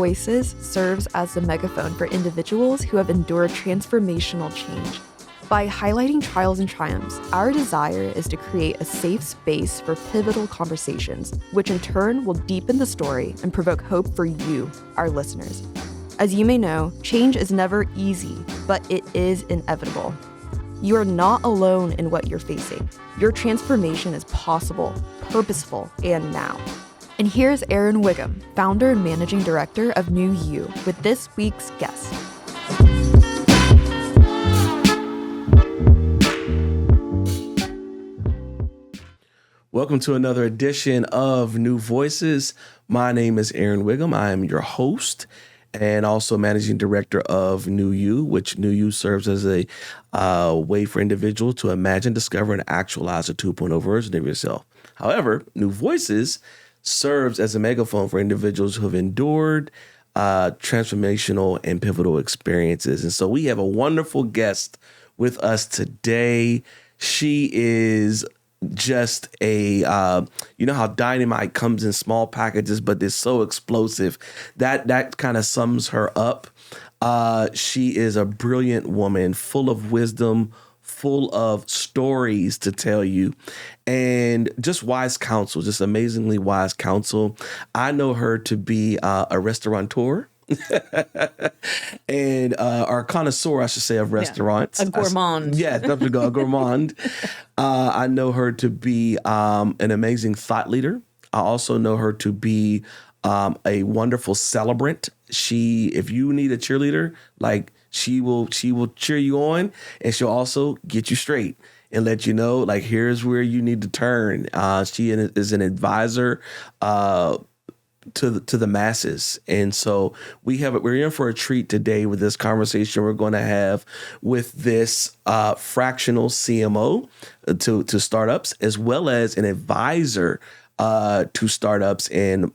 Voices serves as the megaphone for individuals who have endured transformational change. By highlighting trials and triumphs, our desire is to create a safe space for pivotal conversations, which in turn will deepen the story and provoke hope for you, our listeners. As you may know, change is never easy, but it is inevitable. You are not alone in what you're facing. Your transformation is possible, purposeful, and now. And here's Erin Wiggum, founder and managing director of New You, with this week's guest. Welcome to another edition of New Voices. My name is Erin Wiggum. I am your host and also managing director of New You, which New You serves as a way for individuals to imagine, discover, and actualize a 2.0 version of yourself. However, New Voices serves as a megaphone for individuals who have endured transformational and pivotal experiences. And so we have a wonderful guest with us today. She is just a, you know how dynamite comes in small packages, but they're so explosive. That kind of sums her up. She is a brilliant woman, full of wisdom, full of stories to tell you, and just wise counsel, just amazingly wise counsel. I know her to be a restaurateur. And our connoisseur, I should say, of restaurants. A gourmand. Definitely a gourmand. I know her to be an amazing thought leader. I also know her to be a wonderful celebrant. If you need a cheerleader, like she will cheer you on, and she'll also get you straight and let you know, like, here's where you need to turn. She is an advisor to the masses. And so we're in for a treat today with this conversation we're going to have with this fractional CMO to startups, as well as an advisor to startups and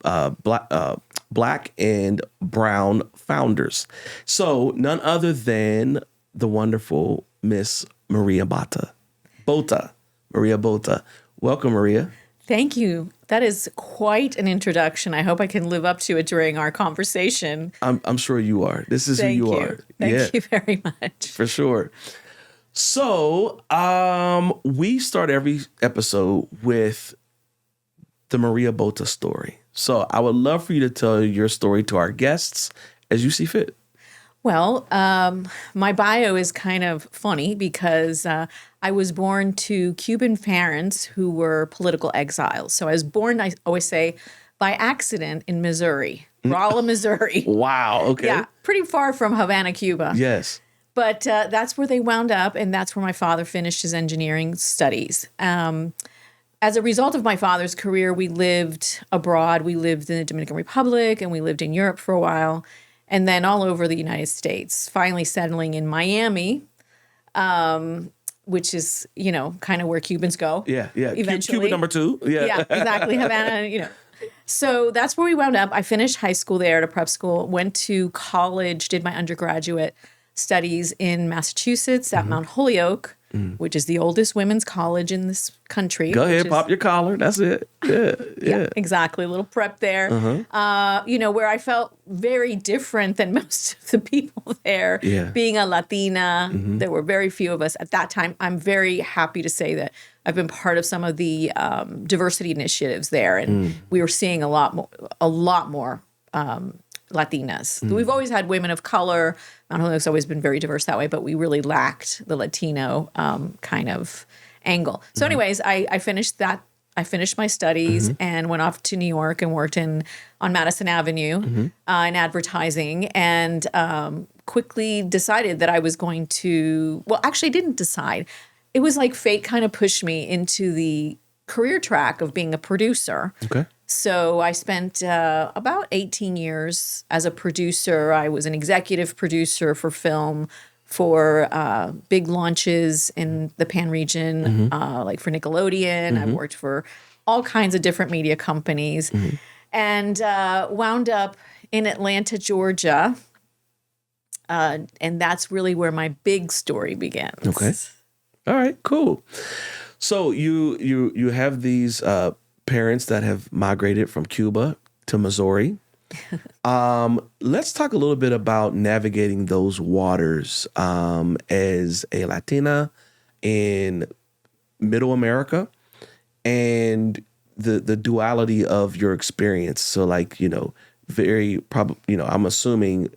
Black and brown founders. So none other than the wonderful Miss Maria Botta. Maria Botta. Welcome, Maria. Thank you. That is quite an introduction. I hope I can live up to it during our conversation. I'm sure you are. This is who you are. Thank you very much. For sure. So we start every episode with the Maria Botta story. So I would love for you to tell your story to our guests as you see fit. Well, my bio is kind of funny because I was born to Cuban parents who were political exiles. So I was born, I always say, by accident in Missouri, Rolla, Missouri. Wow. Okay. Yeah, pretty far from Havana, Cuba. Yes. But that's where they wound up, and that's where my father finished his engineering studies. As a result of my father's career, we lived abroad. We lived in the Dominican Republic, and we lived in Europe for a while, and then all over the United States, finally settling in Miami, which is, kind of where Cubans go. Yeah. Eventually. Cuban number 2. Yeah, exactly. Havana, So that's where we wound up. I finished high school there at a prep school, went to college, did my undergraduate studies in Massachusetts at Mount Holyoke, which is the oldest women's college in this country. Go ahead, pop your collar. That's it. Yeah. Exactly. A little prep there. Where I felt very different than most of the people there. Yeah. Being a Latina, there were very few of us at that time. I'm very happy to say that I've been part of some of the diversity initiatives there, and we were seeing a lot more Latinas. We've always had women of color. Mount Holyoke's always been very diverse that way, but we really lacked the Latino kind of angle. So anyways, I finished that. I finished my studies and went off to New York and worked on Madison Avenue in advertising, and quickly decided that I was going to, well, actually didn't decide. It was like fate kind of pushed me into the career track of being a producer. Okay. So I spent about 18 years as a producer. I was an executive producer for film, for big launches in the Pan region, like for Nickelodeon. I've worked for all kinds of different media companies, and wound up in Atlanta, Georgia. And that's really where my big story begins. Okay. All right, cool. So you have these parents that have migrated from Cuba to Missouri. Let's talk a little bit about navigating those waters as a Latina in Middle America and the duality of your experience. So like, very probably, I'm assuming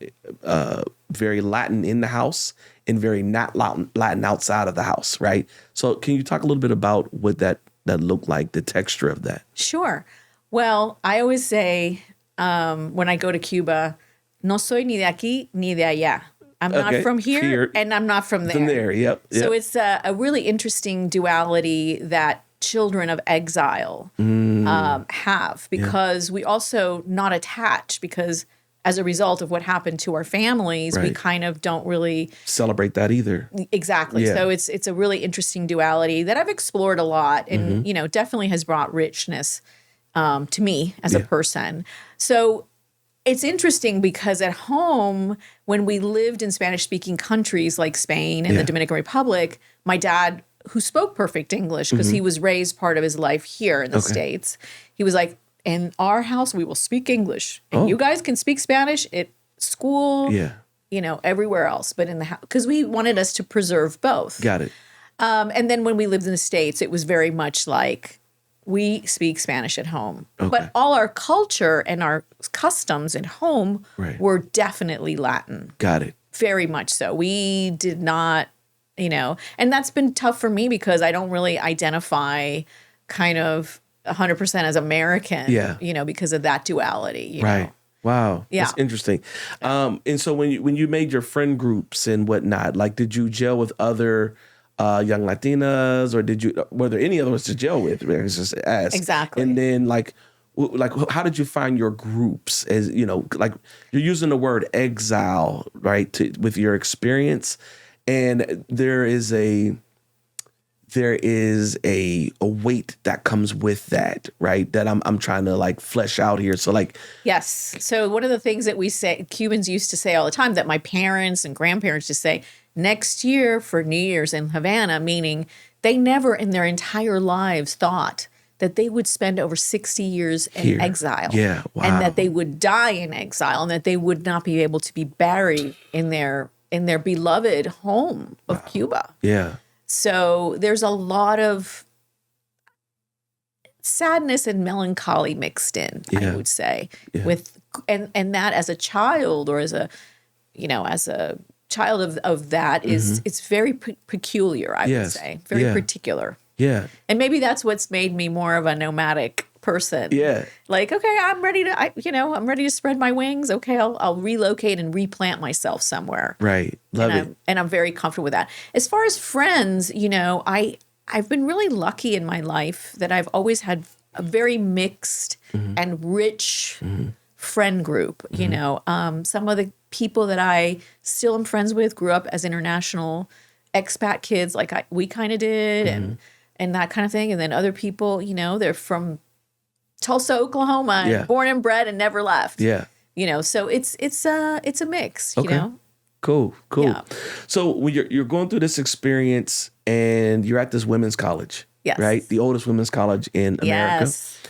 very Latin in the house and very not Latin outside of the house, right? So can you talk a little bit about what that looked like, the texture of that? Sure. Well, I always say when I go to Cuba, no soy ni de aquí ni de allá. I'm not from here and I'm not from there. From there, yep. So it's a really interesting duality that children of exile have, because we also not attach, because as a result of what happened to our families, we kind of don't really celebrate that either. Exactly. Yeah. So it's a really interesting duality that I've explored a lot, and definitely has brought richness to me as a person. So it's interesting because at home, when we lived in Spanish-speaking countries like Spain and the Dominican Republic, my dad, who spoke perfect English because he was raised part of his life here in the States, he was like, in our house, we will speak English. And you guys can speak Spanish at school, everywhere else. But in the house, because we wanted us to preserve both. Got it. And then when we lived in the States, it was very much like, we speak Spanish at home. Okay. But all our culture and our customs at home were definitely Latin. Got it. Very much so. We did not, and that's been tough for me because I don't really identify kind of 100% as American, because of that duality. Right. Wow. Yeah. That's interesting. And so when you made your friend groups and whatnot, like, did you gel with other young Latinas, or were there any others to gel with? I just ask. Exactly. And then like how did you find your groups? As like you're using the word exile, right? With your experience, and there is a weight that comes with that, right? That I'm trying to like flesh out here. So like, yes. So one of the things that we say, Cubans used to say all the time, that my parents and grandparents just say, next year for New Year's in Havana, meaning they never in their entire lives thought that they would spend over 60 years in exile. Yeah, wow. And that they would die in exile, and that they would not be able to be buried in their beloved home of Cuba. Yeah. So there's a lot of sadness and melancholy mixed in, I would say, with and that as a child, or as a child of that is it's very peculiar, I would say, very particular. Yeah. And maybe that's what's made me more of a nomadic person. Yeah. Like, okay, I'm ready to spread my wings. Okay, I'll relocate and replant myself somewhere. Right. Love it. And I'm very comfortable with that. As far as friends, I've been really lucky in my life that I've always had a very mixed and rich friend group. Some of the people that I still am friends with grew up as international expat kids, like we kind of did, and that kind of thing. And then other people, they're from Tulsa, Oklahoma, and born and bred and never left. Yeah. So it's a mix. Okay. Cool. Yeah. So when you're going through this experience and you're at this women's college, right? The oldest women's college in America. Yes.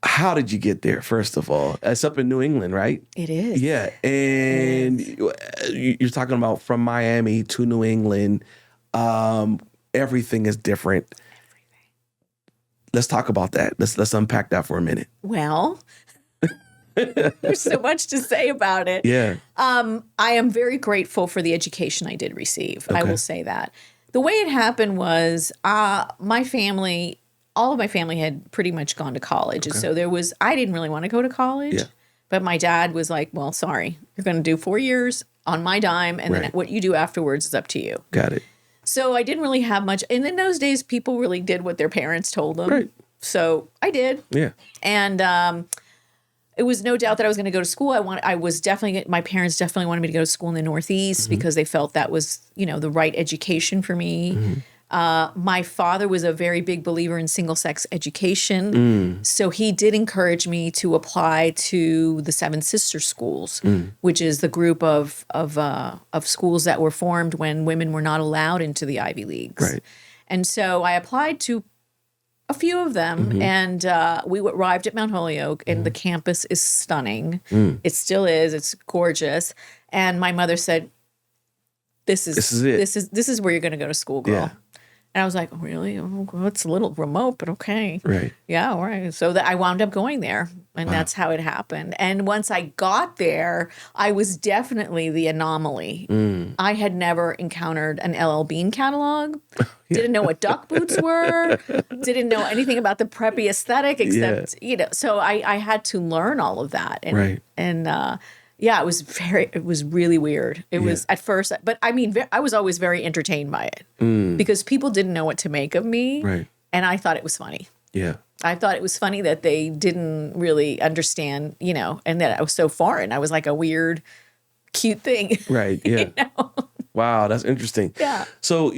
How did you get there, first of all? It's up in New England, right? It is. Yeah. And you're talking about from Miami to New England. Everything is different. Let's talk about that. Let's unpack that for a minute. Well, there's so much to say about it. Yeah. I am very grateful for the education I did receive. Okay. I will say that. The way it happened was my family, all of my family had pretty much gone to college. Okay. And so I didn't really want to go to college, but my dad was like, well, sorry, you're going to do 4 years on my dime. And then what you do afterwards is up to you. Got it. So I didn't really have much. And in those days, people really did what their parents told them. Right. So I did. Yeah. And it was no doubt that I was going to go to school. My parents definitely wanted me to go to school in the Northeast because they felt that was, the right education for me. My father was a very big believer in single-sex education, so he did encourage me to apply to the Seven Sister Schools, which is the group of schools that were formed when women were not allowed into the Ivy Leagues. Right. And so I applied to a few of them. And we arrived at Mount Holyoke, and the campus is stunning. It still is. It's gorgeous. And my mother said, this is it. This is where you're going to go to school, girl. Yeah. And I was like, really? Oh, well, it's a little remote, but okay. Right. Yeah, all right. So I wound up going there, and that's how it happened. And once I got there, I was definitely the anomaly. I had never encountered an LL Bean catalog, didn't know what duck boots were, didn't know anything about the preppy aesthetic, except, so I had to learn all of that. And, yeah, it was really weird. It was at first, but I mean, I was always very entertained by it because people didn't know what to make of me. Right. And I thought it was funny. Yeah. I thought it was funny that they didn't really understand, and that I was so foreign. I was like a weird, cute thing. Right. Yeah. Wow. That's interesting. Yeah. So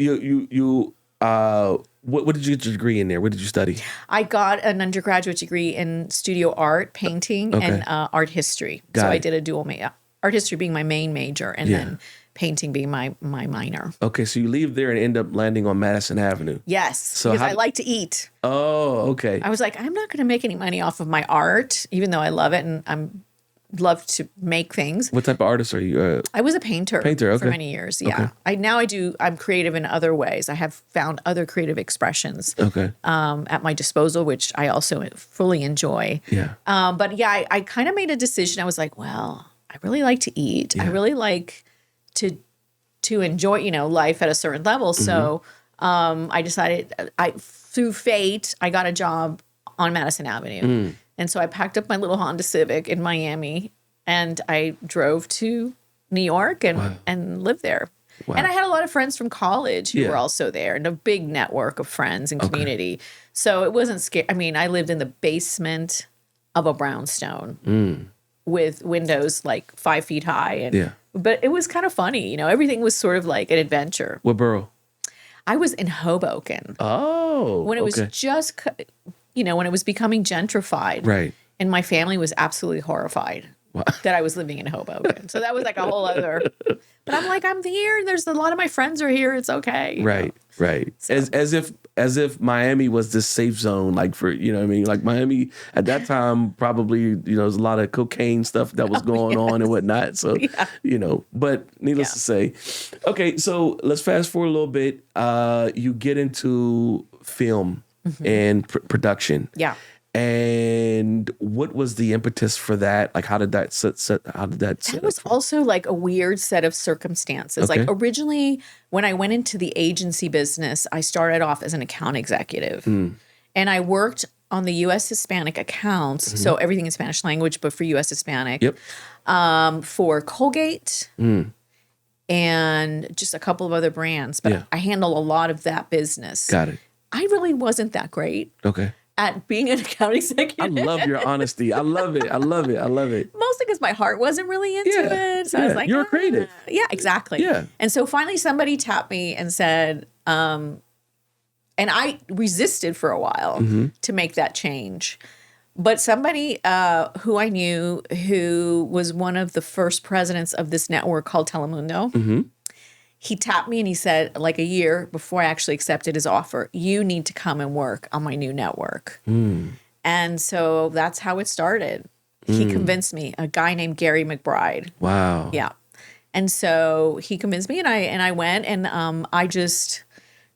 what did you get your degree in there? What did you study? I got an undergraduate degree in studio art, painting, and art history. I did a dual major, art history being my main major, and then painting being my minor. Okay, so you leave there and end up landing on Madison Avenue. Yes, because I like to eat. Oh, okay. I was like, I'm not going to make any money off of my art, even though I love it and love to make things. What type of artist are you? I was a painter. Okay. For many years. Yeah. Okay. I'm creative in other ways. I have found other creative expressions. Okay. At my disposal, which I also fully enjoy. Yeah. But yeah, I kind of made a decision. I was like, well, I really like to eat. Yeah. I really like to enjoy, life at a certain level. So I decided, through fate, I got a job on Madison Avenue. And so I packed up my little Honda Civic in Miami, and I drove to New York and lived there. Wow. And I had a lot of friends from college who were also there, and a big network of friends and community. So it wasn't scary. I mean, I lived in the basement of a brownstone with windows like 5 feet high. But it was kind of funny. Everything was sort of like an adventure. What borough? I was in Hoboken. Oh, when it was just... when it was becoming gentrified. Right. And my family was absolutely horrified that I was living in Hoboken. So that was like a whole other, but I'm like, I'm here. There's a lot of my friends are here. It's okay. Right. Right. So. As if Miami was this safe zone, like for, what I mean? Like Miami at that time, probably, there's a lot of cocaine stuff that was going on and whatnot. So, but needless to say, okay. So let's fast forward a little bit. You get into film. And production. Yeah. And what was the impetus for that? Like, how did that That was also like a weird set of circumstances. Okay. Like originally, when I went into the agency business, I started off as an account executive, and I worked on the U.S. Hispanic accounts, so everything in Spanish language, but for U.S. Hispanic. Yep. For Colgate. And just a couple of other brands, but I handle a lot of that business. Got it. I really wasn't that great at being an account executive. I love your honesty. I love it. Mostly because my heart wasn't really into it. So I was like, you're creative. Yeah, exactly. Yeah. And so finally somebody tapped me and said, and I resisted for a while to make that change. But somebody who I knew, who was one of the first presidents of this network called Telemundo, he tapped me and he said, like a year before I actually accepted his offer, you need to come and work on my new network. And so that's how it started. He convinced me, a guy named Gary McBride. Wow. Yeah. And so he convinced me, and I went, and I just,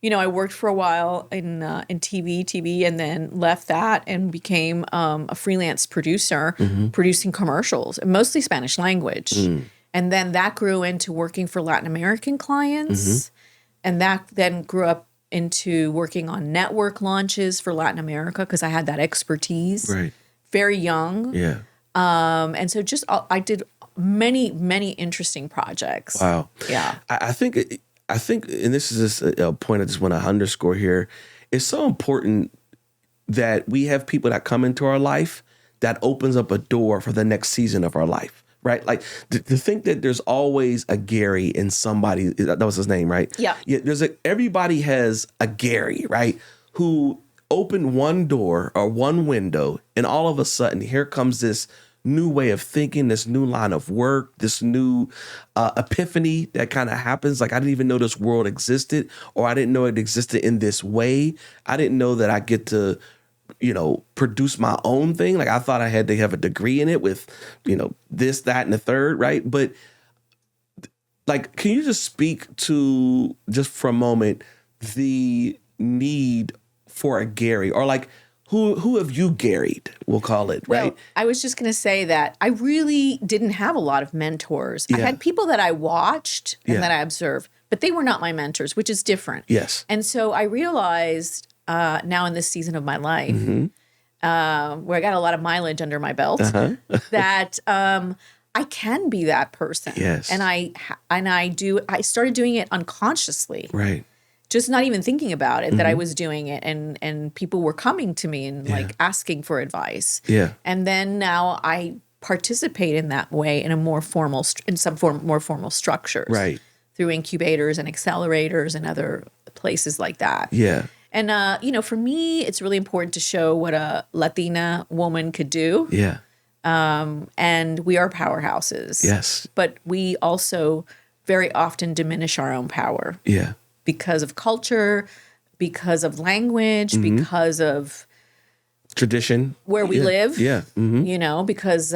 I worked for a while in TV, and then left that and became a freelance producer, producing commercials, mostly Spanish language. And then that grew into working for Latin American clients. And that then grew up into working on network launches for Latin America because I had that expertise. Right. Very young. Yeah. And so I did many, many interesting projects. Wow. Yeah. I think, and this is just a point I just want to underscore here. It's so important that we have people that come into our life that opens up a door for the next season of our life. Right? Like to think that there's always a Gary in somebody, that was his name, right? Yeah. Everybody has a Gary, right? Who opened one door or one window, and all of a sudden here comes this new way of thinking, this new line of work, this new epiphany that kind of happens. Like, I didn't even know this world existed, or I didn't know it existed in this way. I didn't know that I get to, produce my own thing. Like, I thought I had to have a degree in it with, this, that, and the third, right? But like, can you just speak to, just for a moment, the need for a Gary, or like, who have you Gary'd, we'll call it, right? Well, I was just going to say that I really didn't have a lot of mentors. I Yeah. had people that I watched and Yeah. that I observed, but they were not my mentors, which is different. Yes. And so I realized now in this season of my life, Mm-hmm. where I got a lot of mileage under my belt, that I can be that person. Yes. And I started doing it unconsciously. Right. Just not even thinking about it, that I was doing it, and people were coming to me and like asking for advice. Yeah. And then now I participate in that way in a more formal, more formal structures. Right. Through incubators and accelerators and other places like that. Yeah. And for me, it's really important to show what a Latina woman could do. Yeah. And we are powerhouses. Yes. But we also very often diminish our own power. Yeah. Because of culture, because of language, Mm-hmm. because of Tradition. where we live. Yeah. Mm-hmm. Because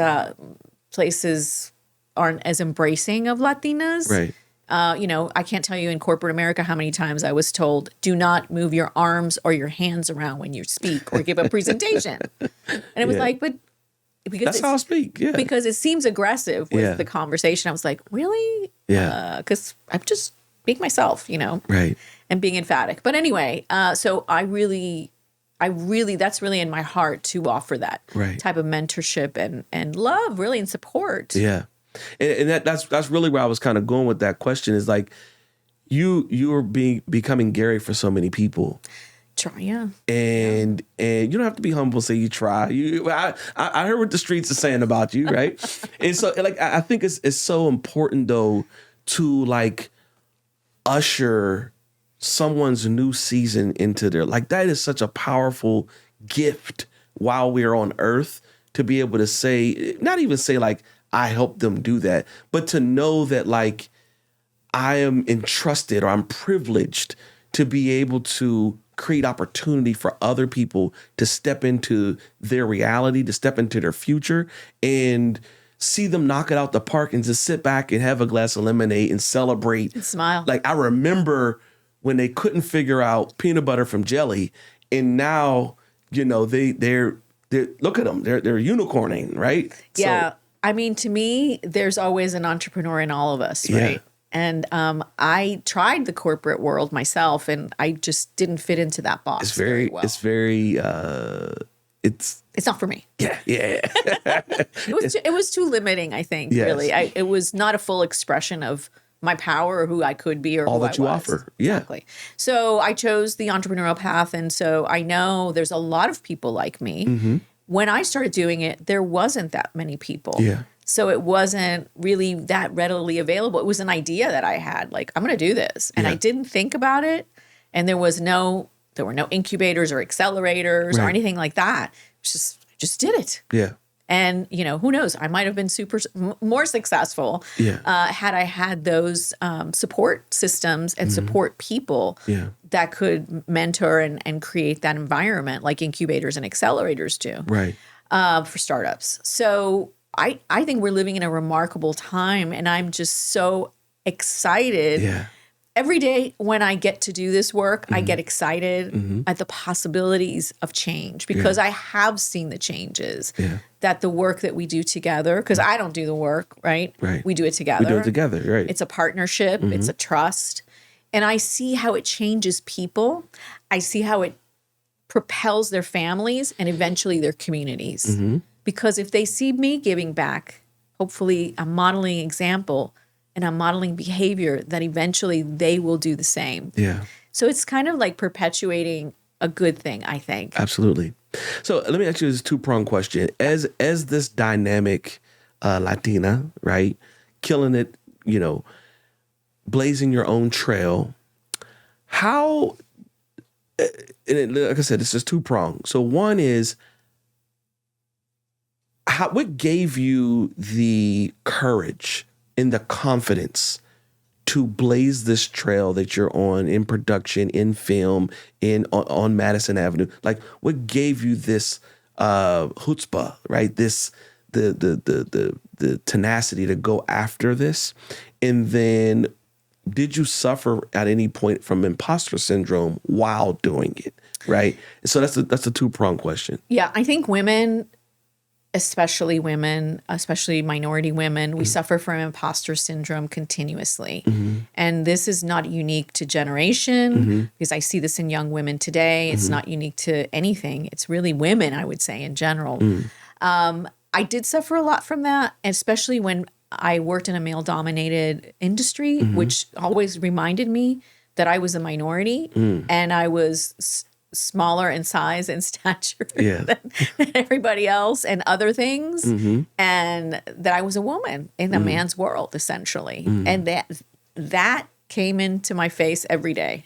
places aren't as embracing of Latinas. Right. I can't tell you in corporate America how many times I was told, do not move your arms or your hands around when you speak or give a presentation. And it was Yeah. like, but because That's how I speak. Yeah. because it seems aggressive with Yeah. the conversation. I was like, really? Yeah. Because I'm just being myself, Right. and being emphatic. But anyway, so I really, that's really in my heart to offer that Right. type of mentorship and love, really, and support. Yeah. And that's really where I was kind of going with that question, is like, you are becoming Gary for so many people. Try, yeah. And you don't have to be humble. Say you try. I heard what the streets are saying about you, right? And so, like, I think it's so important though to like usher someone's new season into their, like, that is such a powerful gift while we're on earth, to be able to say, not even say like I helped them do that, but to know that like I am entrusted, or I'm privileged to be able to create opportunity for other people to step into their reality, to step into their future, and see them knock it out the park and just sit back and have a glass of lemonade and celebrate. And smile. Like, I remember when they couldn't figure out peanut butter from jelly, and now, they're look at them, they're unicorning, right? Yeah. So, I mean, to me, there's always an entrepreneur in all of us, Yeah. right? And I tried the corporate world myself, and I just didn't fit into that box it's very, well. It's not for me. yeah. It was too limiting, I think, Yes. really. It was not a full expression of my power or who I could be or All who that you I was. offer. Yeah. Exactly. So I chose the entrepreneurial path, and so I know there's a lot of people like me. Mm-hmm. When I started doing it, there wasn't that many people. Yeah. So it wasn't really that readily available. It was an idea that I had, like, I'm going to do this. And Yeah. I didn't think about it. And there were no incubators or accelerators or Right. anything like that. I just did it. Yeah. And, who knows? I might have been more successful Yeah. had I had those support systems and support people Yeah. that could mentor and create that environment like incubators and accelerators do Right. for startups. So I think we're living in a remarkable time, and I'm just so excited. Yeah. Every day when I get to do this work, I Mm-hmm. get excited at the possibilities of change, because I have seen the changes Yeah. that the work that we do together, because I don't do the work, right? Right. We do it together. We do it together, right? It's a partnership. It's a trust. And I see how it changes people. I see how it propels their families and eventually their communities. Because if they see me giving back, hopefully I'm modeling example and I'm modeling behavior that eventually they will do the same. Yeah. So it's kind of like perpetuating a good thing, I think. Absolutely. So let me ask you this two-pronged question. As this dynamic Latina, right, killing it, blazing your own trail, how, and like I said, it's just two-pronged. So one is, what gave you the courage and the confidence to blaze this trail that you're on in production, in film, on Madison Avenue? Like, what gave you this chutzpah, right? This the tenacity to go after this, and then did you suffer at any point from imposter syndrome while doing it, right? So that's a two-pronged question. Yeah, I think women, especially minority women, we suffer from imposter syndrome continuously. And this is not unique to generation, because I see this in young women today. It's not unique to anything. It's really women, I would say, in general. I did suffer a lot from that, especially when I worked in a male-dominated industry, which always reminded me that I was a minority and I was smaller in size and stature than everybody else and other things, and that I was a woman in a man's world, essentially. And that came into my face every day,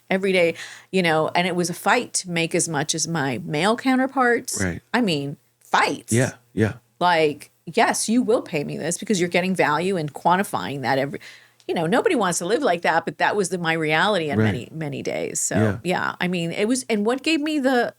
you know, and it was a fight to make as much as my male counterparts. Right. I mean, fights. Yeah. Like, yes, you will pay me this because you're getting value and quantifying that you know, nobody wants to live like that, but that was my reality on many days. So yeah, I mean, it was, and what gave me the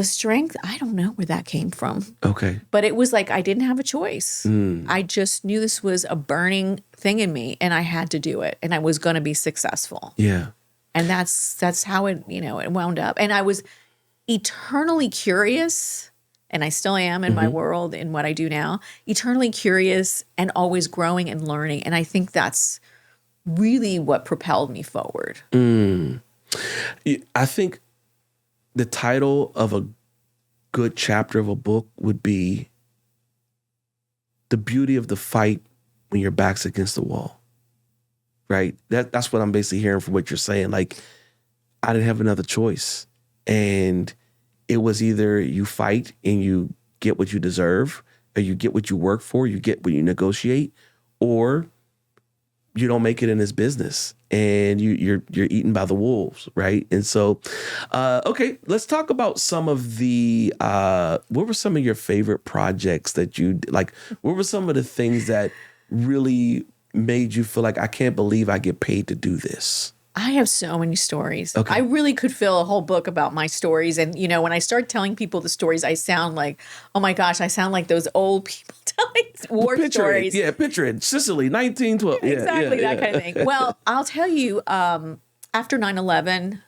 strength, I don't know where that came from. Okay. But it was like, I didn't have a choice. I just knew this was a burning thing in me and I had to do it and I was going to be successful. Yeah. And that's how it, you know, it wound up. And I was eternally curious, and I still am in my world, in what I do now, eternally curious and always growing and learning. And I think that's really what propelled me forward. I think the title of a good chapter of a book would be The Beauty of the Fight When Your Back's Against the Wall. Right? That's what I'm basically hearing from what you're saying. Like, I didn't have another choice. And it was either you fight and you get what you deserve, or you get what you work for, you get what you negotiate, or you don't make it in this business and you're eaten by the wolves, right? And so, okay, let's talk about some of the, what were some of your favorite projects that you, like, what were some of the things that really made you feel like, I can't believe I get paid to do this? I have so many stories. Okay. I really could fill a whole book about my stories. And, you know, when I start telling people the stories, I sound like, oh my gosh, I sound like those old people telling war stories. Picture it. Sicily, 1912. Exactly, that kind of thing. Well, I'll tell you, after 9/11,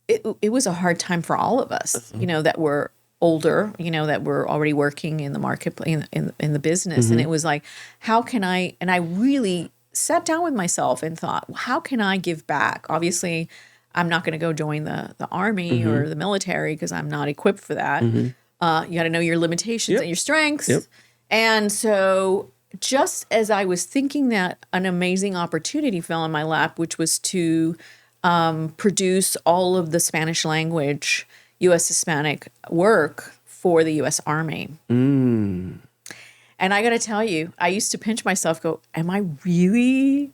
it was a hard time for all of us, you know, that were older, you know, that were already working in the marketplace, in the business. And it was like, how can I, and I really sat down with myself and thought, well, how can I give back? Obviously, I'm not going to go join the army or the military because I'm not equipped for that. You got to know your limitations and your strengths. And so just as I was thinking that, an amazing opportunity fell in my lap, which was to produce all of the Spanish language U.S. Hispanic work for the U.S. Army. And I got to tell you, I used to pinch myself, go, am I really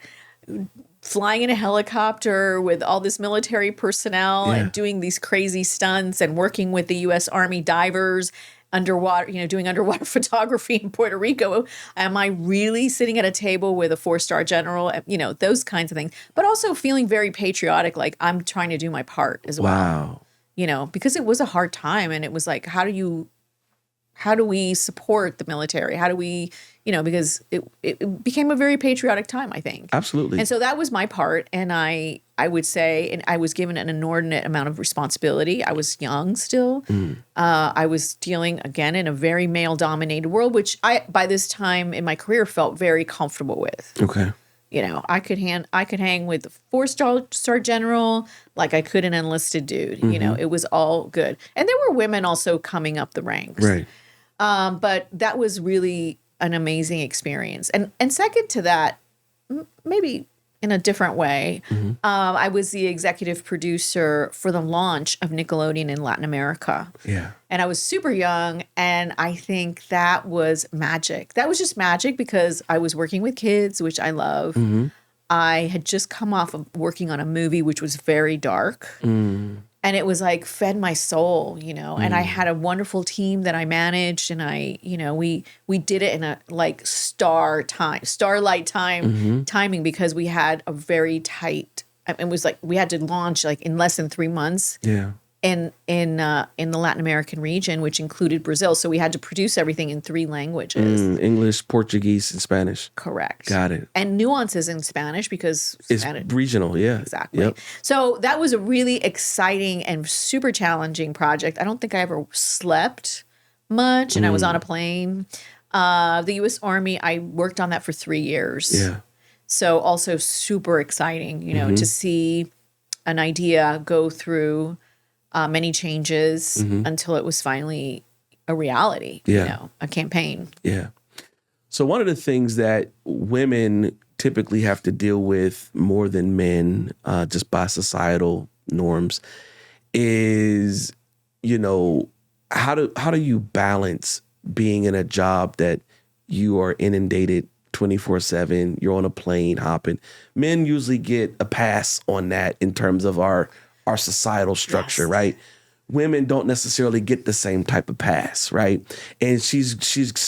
flying in a helicopter with all this military personnel and doing these crazy stunts and working with the U.S. Army divers underwater, you know, doing underwater photography in Puerto Rico? Am I really sitting at a table with a 4-star general? You know, those kinds of things. But also feeling very patriotic, like I'm trying to do my part as well. Wow. You know, because it was a hard time and it was like, how do we support the military? How do we, you know, because it became a very patriotic time, I think. Absolutely. And so that was my part. And I would say, and I was given an inordinate amount of responsibility. I was young still. I was dealing, again, in a very male-dominated world, which I, by this time in my career, felt very comfortable with. Okay. You know, I could hang with a 4-star general like I could an enlisted dude. You know, it was all good. And there were women also coming up the ranks. Right. But that was really an amazing experience. And second to that, maybe in a different way, I was the executive producer for the launch of Nickelodeon in Latin America. Yeah. And I was super young, and I think that was magic. That was just magic because I was working with kids, which I love. I had just come off of working on a movie which was very dark. and it was like fed my soul, and I had a wonderful team that I managed, and we did it in a like starlight timing, because we had a very tight, it was like we had to launch like in less than 3 months. Yeah. In the Latin American region, which included Brazil. So we had to produce everything in 3 languages. English, Portuguese, and Spanish. Correct. Got it. And nuances in Spanish, because It's regional, yeah. Exactly. Yep. So that was a really exciting and super challenging project. I don't think I ever slept much, and I was on a plane. The U.S. Army, I worked on that for 3 years. Yeah. So also super exciting, to see an idea go through many changes until it was finally a reality, a campaign. Yeah. So one of the things that women typically have to deal with more than men, just by societal norms, is, how do you balance being in a job that you are inundated 24/7, you're on a plane hopping. Men usually get a pass on that in terms of our societal structure, right? Women don't necessarily get the same type of pass, right? And she's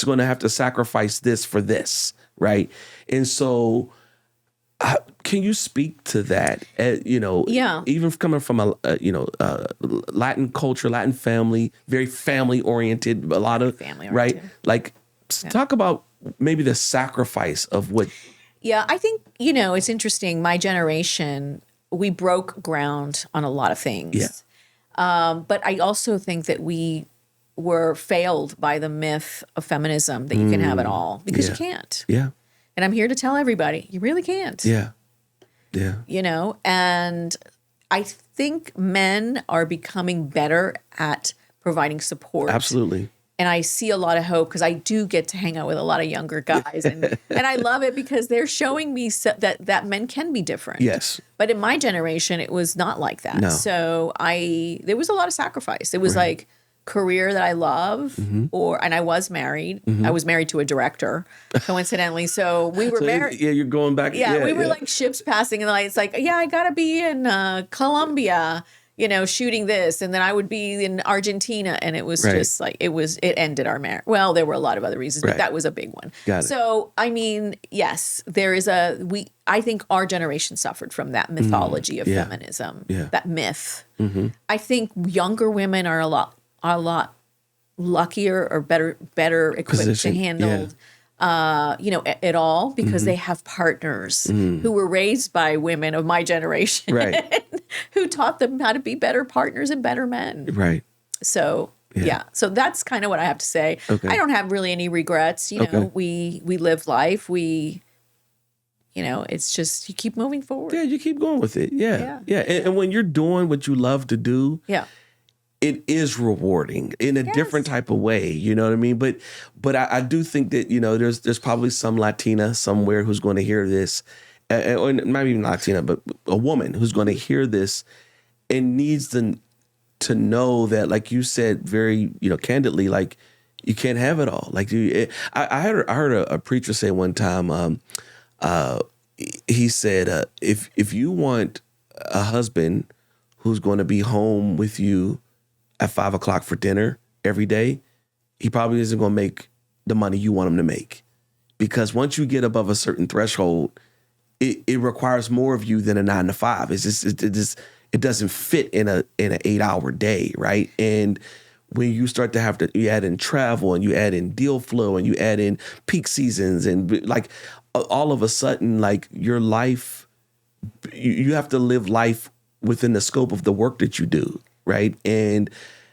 going to have to sacrifice this for this, right? And so, can you speak to that? Even coming from a Latin culture, Latin family, very family oriented, a lot of family right? oriented. Like, talk about maybe the sacrifice of what. Yeah, I think it's interesting. My generation, we broke ground on a lot of things. Yeah. But I also think that we were failed by the myth of feminism that you can have it all, because you can't. Yeah. And I'm here to tell everybody, you really can't. Yeah. Yeah. And I think men are becoming better at providing support. Absolutely. And I see a lot of hope, because I do get to hang out with a lot of younger guys. And I love it, because they're showing me that men can be different. Yes. But in my generation, it was not like that. No. So there was a lot of sacrifice. It was like career that I love, and I was married. I was married to a director, coincidentally. So we were married. Yeah, you're going back. Yeah, we were like ships passing in the night. It's like, yeah, I got to be in Colombia, shooting this. And then I would be in Argentina. And it was just like, it ended our marriage. Well, there were a lot of other reasons, but that was a big one. Got it. So, I mean, yes, there is I think our generation suffered from that mythology of feminism, that myth. I think younger women are a lot luckier or better equipped to handle it all, because they have partners who were raised by women of my generation, right, who taught them how to be better partners and better men. Right. So so that's kind of what I have to say. Okay. I don't have really any regrets. We live life. It's just you keep moving forward. Yeah, you keep going with it. Yeah. And when you're doing what you love to do, it is rewarding in a different type of way. You know what I mean? But I do think that, there's probably some Latina somewhere who's going to hear this, or not even Latina, but a woman who's going to hear this and needs to know that, like you said, very, candidly, like, you can't have it all. Like, I heard a preacher say one time, he said, if you want a husband who's going to be home with you at 5 o'clock for dinner every day, he probably isn't going to make the money you want him to make. Because once you get above a certain threshold, it requires more of you than a 9 to 5. It doesn't fit in an 8-hour day, right? And when you start to you add in travel, and you add in deal flow, and you add in peak seasons, and like all of a sudden, like, your life, you have to live life within the scope of the work that you do, right? And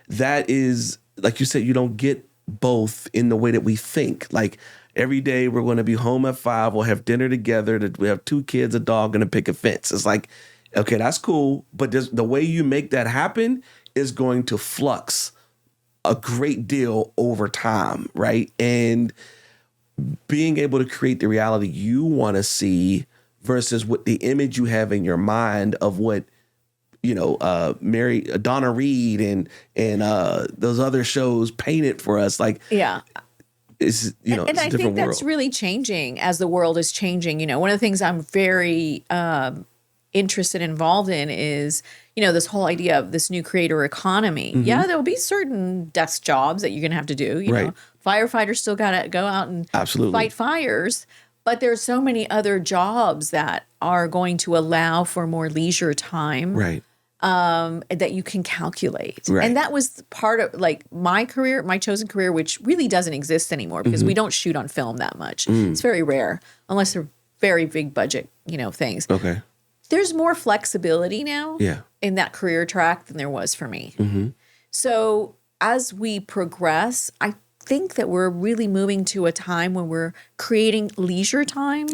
that is, like you said, you don't get both in the way that we think. Like, every day we're going to be home at 5, we'll have dinner together, we have 2 kids, a dog, and a picket fence. It's like, okay, that's cool, but the way you make that happen is going to flux a great deal over time, right? And being able to create the reality you want to see versus what the image you have in your mind of what, Donna Reed and those other shows painted for us, like, it's, and it's a I different think world. that's really changing as the world is changing. One of the things I'm very interested and involved in is, this whole idea of this new creator economy. Yeah, there'll be certain desk jobs that you're going to have to do. You know, firefighters still got to go out and fight fires. But there's so many other jobs that are going to allow for more leisure time. Right. That you can calculate. Right. And that was part of like my career, my chosen career, which really doesn't exist anymore because we don't shoot on film that much. It's very rare unless they're very big budget, things. Okay. There's more flexibility now in that career track than there was for me. So as we progress, I think that we're really moving to a time when we're creating leisure time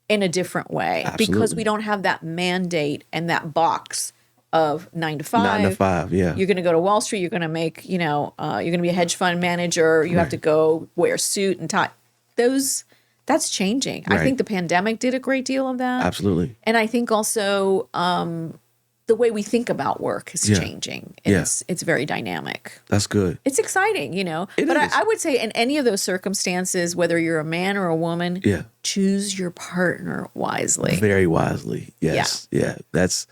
in a different way because we don't have that mandate and that box of 9 to 5. 9 to 5, yeah. You're going to go to Wall Street. You're going to make, you're going to be a hedge fund manager. You have to go wear a suit and tie. That's changing. I think the pandemic did a great deal of that. Absolutely. And I think also the way we think about work is changing. And it's very dynamic. That's good. It's exciting, But I would say in any of those circumstances, whether you're a man or a woman, choose your partner wisely. Very wisely. Yes. Yeah. That's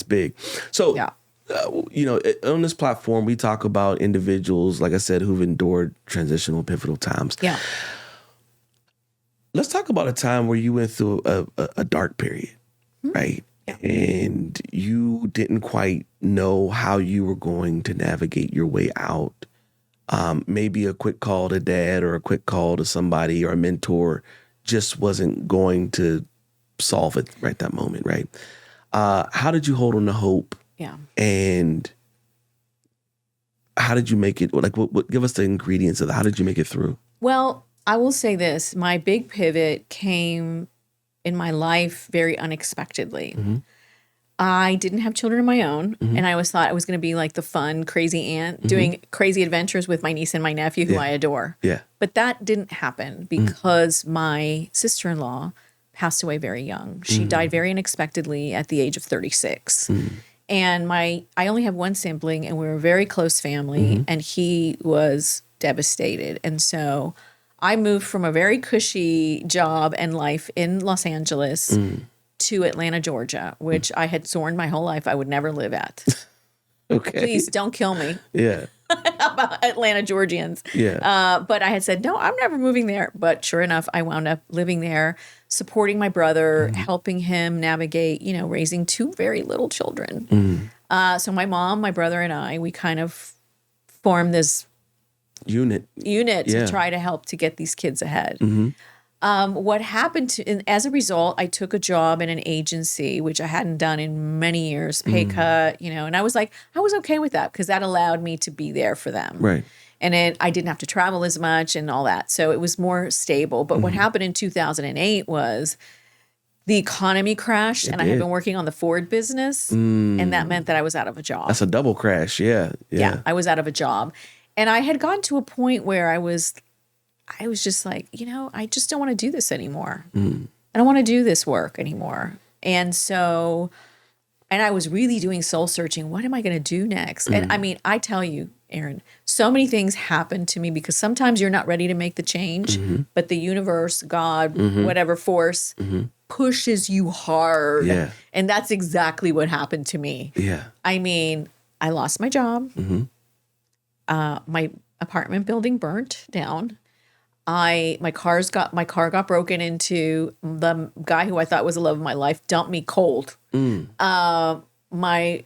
big. So, on this platform, we talk about individuals, like I said, who've endured transitional pivotal times. Yeah. Let's talk about a time where you went through a dark period, right? Yeah. And you didn't quite know how you were going to navigate your way out. Maybe a quick call to dad or a quick call to somebody or a mentor just wasn't going to solve it right that moment, right? How did you hold on to hope? Yeah. And how did you make it? Like, what give us the ingredients of that. How did you make it through? Well, I will say this. My big pivot came in my life very unexpectedly. I didn't have children of my own, and I always thought I was going to be like the fun, crazy aunt doing crazy adventures with my niece and my nephew, who I adore. Yeah. But that didn't happen because my sister-in-law passed away very young. She died very unexpectedly at the age of 36. And I only have one sibling, and we were a very close family, and he was devastated. And so I moved from a very cushy job and life in Los Angeles to Atlanta, Georgia, which I had sworn my whole life I would never live at. Okay. Please don't kill me. Yeah. About Atlanta Georgians. Yeah. But I had said, no, I'm never moving there. But sure enough, I wound up living there, supporting my brother, helping him navigate, raising two very little children. So my mom, my brother, and I, we kind of formed this unit to try to help to get these kids ahead. What happened and as a result, I took a job in an agency, which I hadn't done in many years, pay cut, and I was okay with that because that allowed me to be there for them. Right. And I didn't have to travel as much and all that. So it was more stable. But what happened in 2008 was the economy crashed and I had been working on the Ford business. And that meant that I was out of a job. That's a double crash. Yeah. I was out of a job. And I had gotten to a point where I was just like, I just don't want to do this anymore. I don't want to do this work anymore. And so, and I was really doing soul searching. What am I going to do next? And I mean, I tell you, Aaron, so many things happen to me because sometimes you're not ready to make the change, but the universe, God, whatever force pushes you hard. Yeah. And that's exactly what happened to me. Yeah. I mean, I lost my job. My apartment building burnt down. My car got broken into. The guy who I thought was the love of my life dumped me cold. My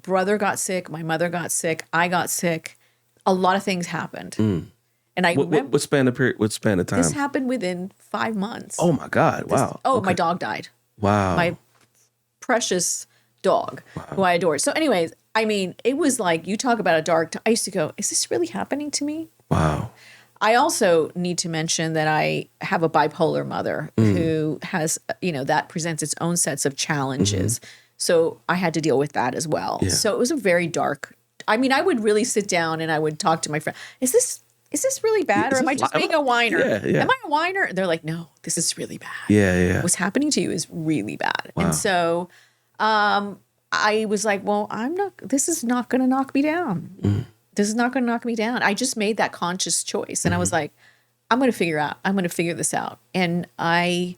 brother got sick. My mother got sick. I got sick. A lot of things happened. And I remember what span of time? This happened within 5 months. Oh my God! Wow. My dog died. Wow. My precious dog, who I adored. So, anyways, I mean, it was like you talk about a dark time. I used to go, "Is this really happening to me?" Wow. I also need to mention that I have a bipolar mother who has, that presents its own sets of challenges. So I had to deal with that as well. Yeah. So it was a very dark. I mean, I would really sit down and I would talk to my friend. Is this really bad, or am I just being a whiner? Yeah. Am I a whiner? And they're like, no, this is really bad. Yeah. What's happening to you is really bad. Wow. And so, I was like, well, this is not going to knock me down. This is not going to knock me down. I just made that conscious choice. And I was like, I'm going to figure this out. And I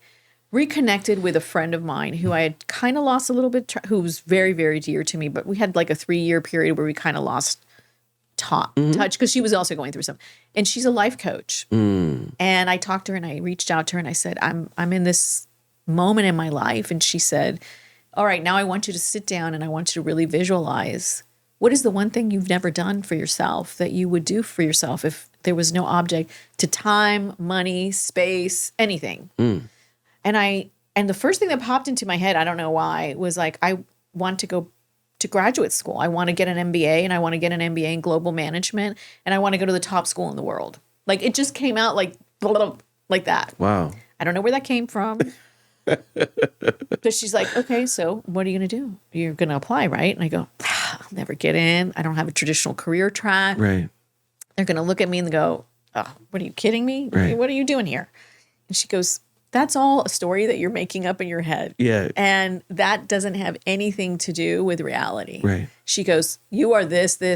reconnected with a friend of mine who I had kind of lost a little bit, who was very, very dear to me, but we had like a 3-year period where we kind of lost touch because she was also going through something. And she's a life coach. And I talked to her and I reached out to her and I said, I'm in this moment in my life. And she said, all right, now I want you to sit down and I want you to really visualize what is the one thing you've never done for yourself that you would do for yourself if there was no object to time, money, space, anything. And the first thing that popped into my head, I don't know why, was like, I want to go to graduate school. I want to get an MBA and I want to get an MBA in global management and I want to go to the top school in the world. Like it just came out like that. Wow. I don't know where that came from. But she's like, okay, so what are you going to do? You're going to apply, right? And I go, I'll never get in. I don't have a traditional career track. Right. They're going to look at me and go, oh, what are you kidding me? Right. What are you doing here? And she goes, that's all a story that you're making up in your head. Yeah. And that doesn't have anything to do with reality. Right. She goes, you are this, that,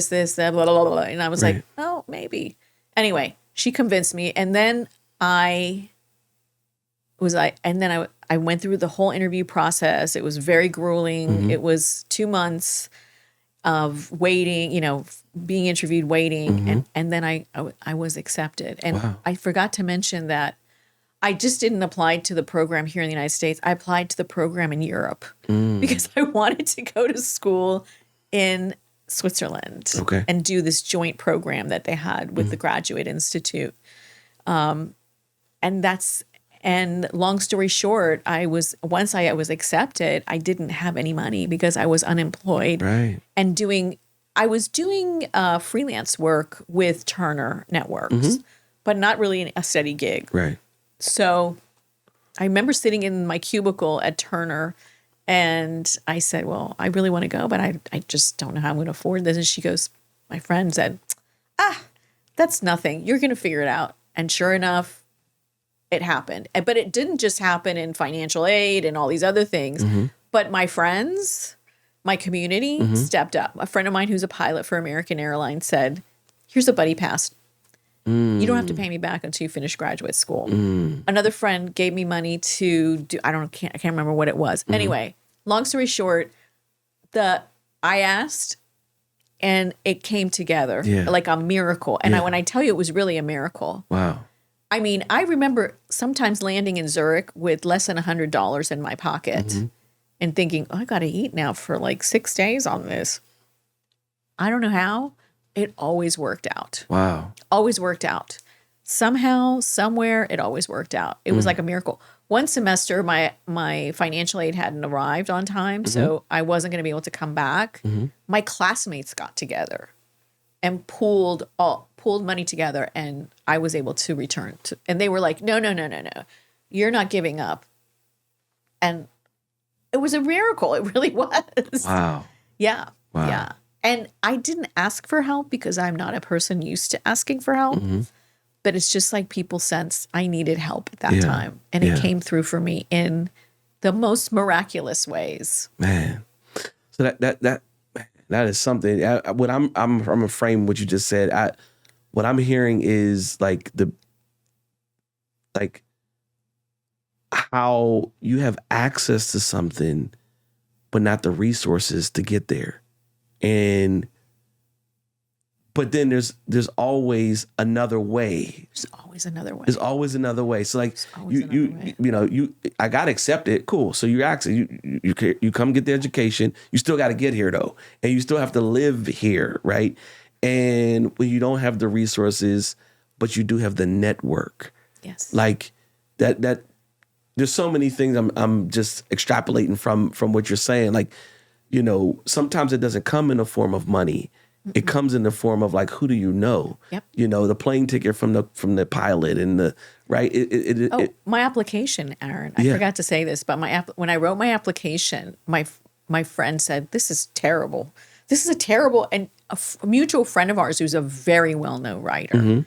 blah, blah, blah, blah. And I was like, oh, maybe. Anyway, she convinced me. And then I went through the whole interview process. It was very grueling. It was 2 months of waiting, being interviewed, waiting. And then I was accepted. And I forgot to mention that I just didn't apply to the program here in the United States. I applied to the program in Europe because I wanted to go to school in Switzerland and do this joint program that they had with the Graduate Institute. And long story short, once I was accepted, I didn't have any money because I was unemployed and I was doing freelance work with Turner Networks, but not really a steady gig. Right. So I remember sitting in my cubicle at Turner and I said, well, I really want to go, but I just don't know how I'm going to afford this. And she goes, my friend said, that's nothing. You're going to figure it out. And sure enough, it happened. But it didn't just happen in financial aid and all these other things. But my friends, my community stepped up. A friend of mine who's a pilot for American Airlines said, here's a buddy pass. You don't have to pay me back until you finish graduate school. Another friend gave me money to do, I can't remember what it was. Anyway, long story short, I asked and it came together like a miracle. And when I tell you, it was really a miracle. Wow. I mean, I remember sometimes landing in Zurich with less than $100 in my pocket and thinking, I got to eat now for like 6 days on this. I don't know how. It always worked out. Wow. Always worked out. Somehow, somewhere, it always worked out. It was like a miracle. One semester, my financial aid hadn't arrived on time, so I wasn't going to be able to come back. My classmates got together and pooled money together, and I was able to return. And they were like, no. You're not giving up. And it was a miracle. It really was. Wow. Yeah. Wow. Yeah. And I didn't ask for help because I'm not a person used to asking for help. But it's just like people sensed I needed help at that time. And it came through for me in the most miraculous ways. Man. So that is something. What I'm a frame what you just said. What I'm hearing is like how you have access to something, but not the resources to get there. But then there's always another way. There's always another way. There's always another way. So like I got accepted. Cool. So you actually you come get the education. You still got to get here though, and you still have to live here, right? And when you don't have the resources, but you do have the network. Yes. Like that. There's so many things I'm just extrapolating from what you're saying. Like, sometimes it doesn't come in the form of money. It comes in the form of like, who do you know? Yep. The plane ticket from the pilot and the right. My application, Aaron. I forgot to say this, but when I wrote my application, my friend said, "This is terrible. This is a terrible." And a mutual friend of ours, who's a very well-known writer,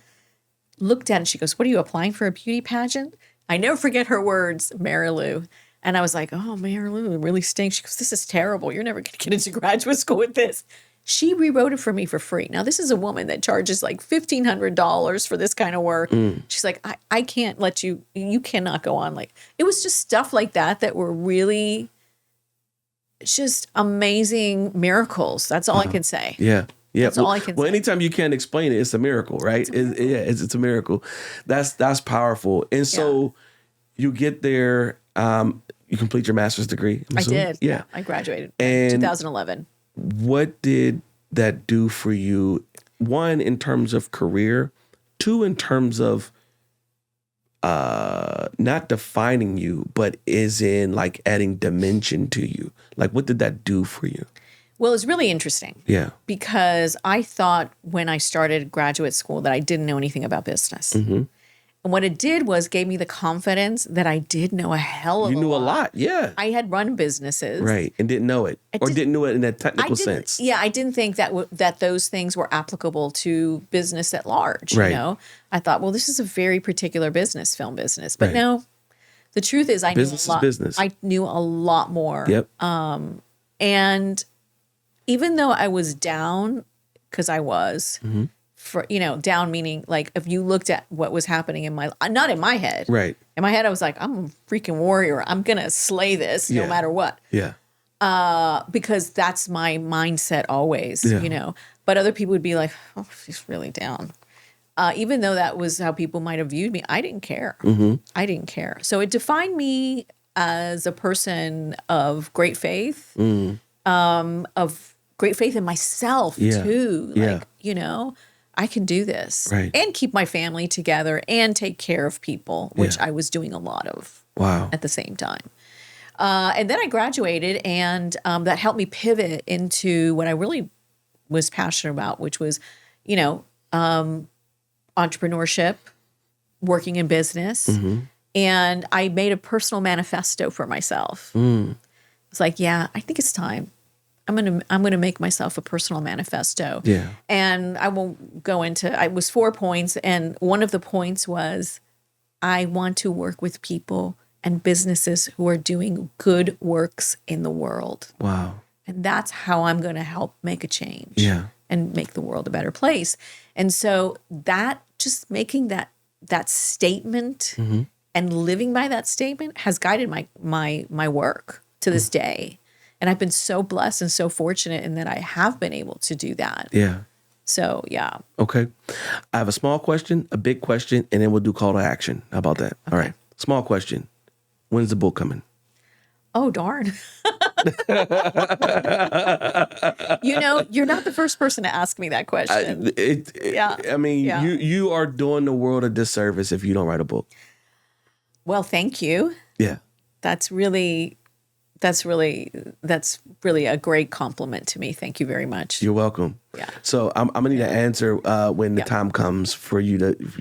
looked at it and she goes, "What are you applying for, a beauty pageant?" I never forget her words, Mary Lou. And I was like, "Oh, Mary Lou, it really stinks." She goes, "This is terrible. You're never going to get into graduate school with this." She rewrote it for me for free. Now, this is a woman that charges like $1,500 for this kind of work. She's like, I can't let you cannot go on. Like, it was just stuff like that were really just amazing miracles. That's all I can say. Yeah. Yeah. That's all I can say. Well, anytime you can't explain it, it's a miracle, right? It's a miracle. That's powerful. And so you get there, you complete your master's degree. I did. Yeah. I graduated in 2011. What did that do for you? One, in terms of career. Two, in terms of not defining you, but is in like adding dimension to you. Like, what did that do for you? Well, it's really interesting. Yeah. Because I thought when I started graduate school that I didn't know anything about business. And what it did was gave me the confidence that I did know a hell of a lot. You knew a lot, yeah. I had run businesses. Right, and didn't know it. Didn't know it in that technical sense. Yeah, I didn't think that those things were applicable to business at large, Right. you know? I thought, well, this is a very particular business, film business. But no, the truth is I knew a lot. Business is business. I knew a lot more. Yep. And even though I was down, because I was, for down meaning like if you looked at what was happening in my, not in my head. Right. In my head, I was like, I'm a freaking warrior. I'm going to slay this no matter what. Yeah. Because that's my mindset always, But other people would be like, oh, she's really down. Even though that was how people might have viewed me, I didn't care. I didn't care. So it defined me as a person of great faith, of great faith in myself too. Like, I can do this and keep my family together and take care of people, which I was doing a lot of at the same time. And then I graduated and that helped me pivot into what I really was passionate about, which was, entrepreneurship, working in business. And I made a personal manifesto for myself. It's like, I think it's time. I'm gonna make myself a personal manifesto. Yeah. And I won't go into it was 4 points. And one of the points was I want to work with people and businesses who are doing good works in the world. Wow. And that's how I'm gonna help make a change. Yeah. And make the world a better place. And so that just making that statement and living by that statement has guided my work to this day. And I've been so blessed and so fortunate in that I have been able to do that. Yeah. So, yeah. Okay. I have a small question, a big question, and then we'll do call to action. How about that? Okay. All right. Small question. When's the book coming? Oh, darn. You're not the first person to ask me that question. You are doing the world a disservice if you don't write a book. Well, thank you. Yeah. That's really a great compliment to me. Thank you very much. You're welcome. Yeah. So I'm gonna need an answer when the time comes for you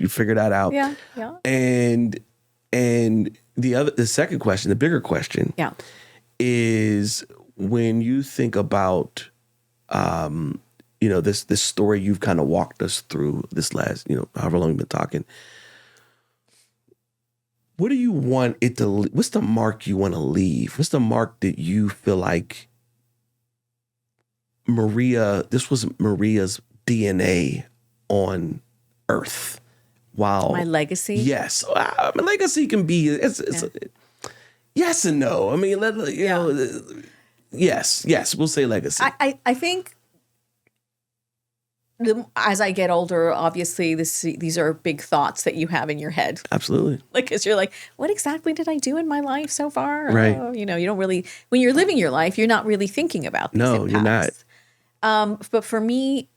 figure that out. Yeah. Yeah. And the second question, the bigger question, is when you think about this story you've kind of walked us through this last, however long we've been talking. What do you want it to? What's the mark you want to leave? What's the mark that you feel like this was Maria's DNA on Earth? Wow. My legacy? Yes. My legacy can be, yes and no. I mean, yes, we'll say legacy. I think as I get older, obviously these are big thoughts that you have in your head. Absolutely. Like, because you're like, what exactly did I do in my life so far? Right. You don't really, when you're living your life, you're not really thinking about these impacts. You're not. But for me,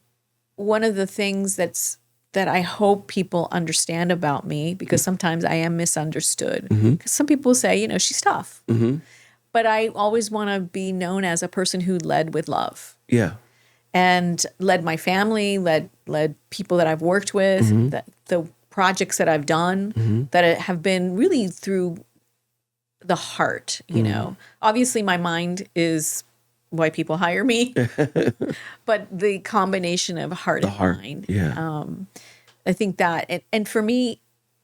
one of the things that I hope people understand about me, because sometimes I am misunderstood. Because some people say, she's tough. But I always want to be known as a person who led with love. Yeah. And led my family, led people that I've worked with, the projects that I've done that have been really through the heart, Obviously, my mind is why people hire me, but the combination of heart and mind. Yeah. I think that, and for me,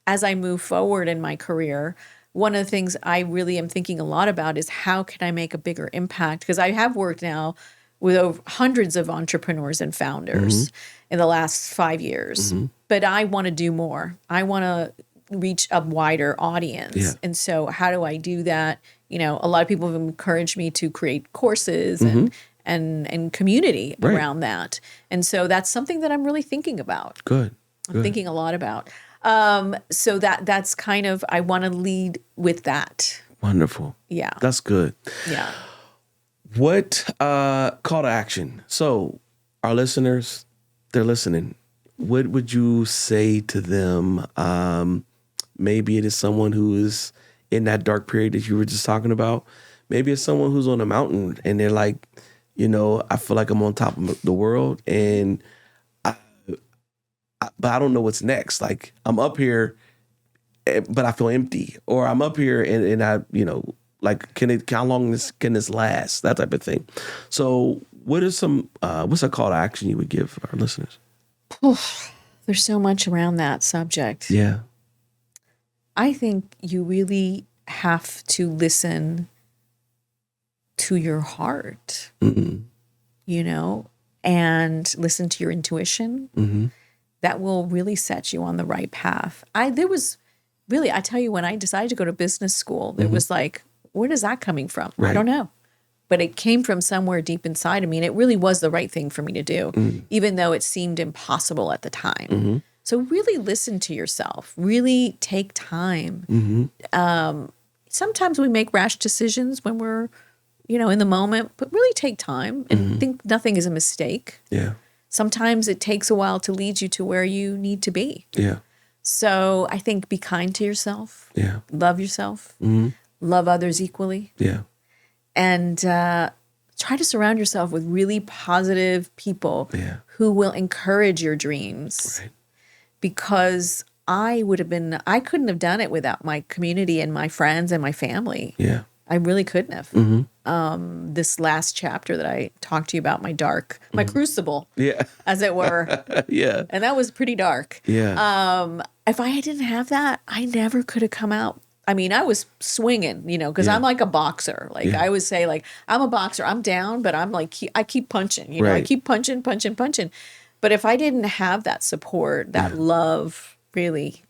as I move forward in my career, one of the things I really am thinking a lot about is how can I make a bigger impact? Because I have worked now with over hundreds of entrepreneurs and founders in the last 5 years. But I want to do more. I want to reach a wider audience. Yeah. And so how do I do that? You know, a lot of people have encouraged me to create courses and community around that. And so that's something that I'm really thinking about. Good. I'm thinking a lot about. So that's kind of, I want to lead with that. Wonderful. Yeah. That's good. Yeah. What call to action? So our listeners, they're listening. What would you say to them? Maybe it is someone who is in that dark period that you were just talking about. Maybe it's someone who's on a mountain and they're like, you know, I feel like I'm on top of the world but I don't know what's next. Like I'm up here, but I feel empty, or I'm up here and I, you know, like how long can this last? That type of thing. So what's a call to action you would give our listeners? There's so much around that subject. Yeah. I think you really have to listen to your heart, you know, and listen to your intuition. That will really set you on the right path. I tell you, when I decided to go to business school, there was like, where is that coming from? Right. I don't know. But it came from somewhere deep inside of me. And it really was the right thing for me to do, even though it seemed impossible at the time. So really listen to yourself. Really take time. Sometimes we make rash decisions when we're, you know, in the moment, but really take time and think nothing is a mistake. Yeah. Sometimes it takes a while to lead you to where you need to be. Yeah. So I think be kind to yourself. Yeah. Love yourself. Love others equally. Yeah. And try to surround yourself with really positive people who will encourage your dreams. Right. Because I couldn't have done it without my community and my friends and my family. Yeah. I really couldn't have. This last chapter that I talked to you about, my crucible, as it were. Yeah. And that was pretty dark. Yeah. If I didn't have that, I never could have come out. I mean, I was swinging, you know, because I'm like a boxer. Like I would say, like, I'm a boxer. I'm down, but I'm like, I keep punching. You know, I keep punching. But if I didn't have that support, that love, really,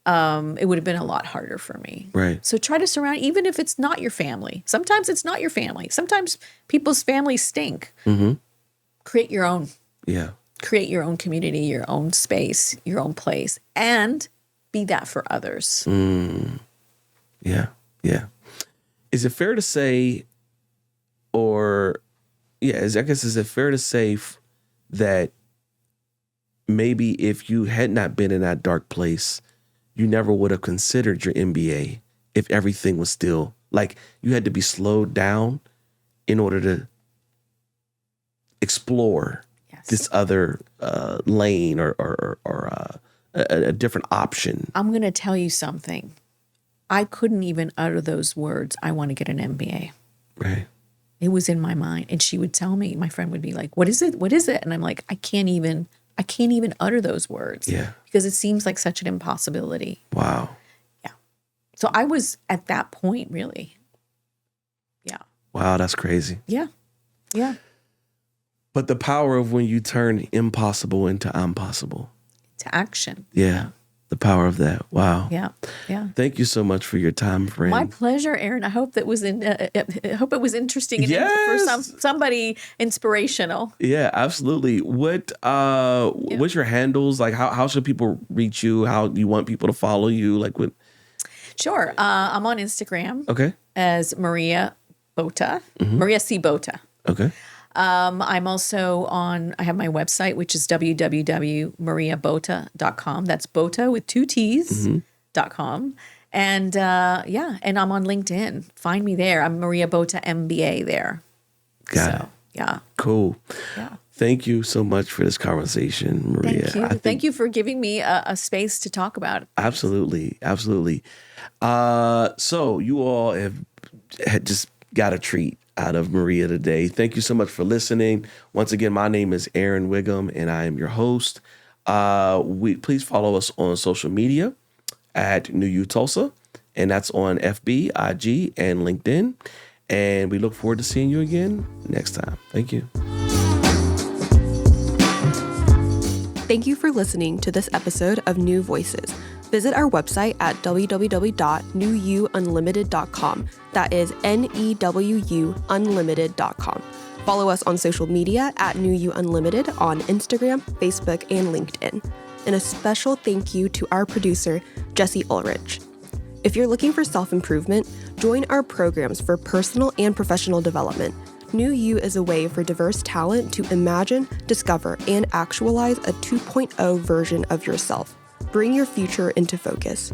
it would have been a lot harder for me. Right. So try to surround, even if it's not your family. Sometimes it's not your family. Sometimes people's families stink. Create your own. Yeah. Create your own community, your own space, your own place, and be that for others. Yeah. Yeah. Is it fair to say, is it fair to say that maybe if you had not been in that dark place, you never would have considered your MBA if everything was still, like, you had to be slowed down in order to explore this other lane or a different option? I'm going to tell you something. I couldn't even utter those words, I want to get an MBA. Right. It was in my mind. And she would tell me, my friend would be like, what is it? What is it? And I'm like, I can't even utter those words. Yeah. Because it seems like such an impossibility. Wow. Yeah. So I was at that point, really. Yeah. Wow, that's crazy. Yeah. Yeah. But the power of when you turn impossible into I'm possible. To action. Yeah. The power of that. Wow. Yeah. Yeah. Thank you so much for your time, friend. My pleasure, Aaron. I hope that was I hope it was interesting and for somebody inspirational. Yeah, absolutely. What's your handles? Like, how should people reach you? How do you want people to follow you? Like, what? Sure. I'm on Instagram. Okay. As Maria Botta, Maria C. Botta. Okay. I'm also I have my website, which is www.mariabotta.com. That's Botta with 2 T's, .com. And and I'm on LinkedIn. Find me there. I'm Maria Botta MBA there. Got it. Yeah. Cool. Yeah. Thank you so much for this conversation, Maria. Thank you. Thank you for giving me a space to talk about it. Absolutely. Absolutely. So you all had just got a treat out of Maria today. Thank you so much for listening. Once again, my name is Aaron Wiggum, and I am your host. Please follow us on social media at New You Tulsa, and that's on FB, IG, and LinkedIn. And we look forward to seeing you again next time. Thank you. Thank you for listening to this episode of New Voices. Visit our website at www.newuunlimited.com. That is NEWU Unlimited.com. Follow us on social media at New You Unlimited on Instagram, Facebook, and LinkedIn. And a special thank you to our producer, Jesse Ulrich. If you're looking for self-improvement, join our programs for personal and professional development. New You is a way for diverse talent to imagine, discover, and actualize a 2.0 version of yourself. Bring your future into focus.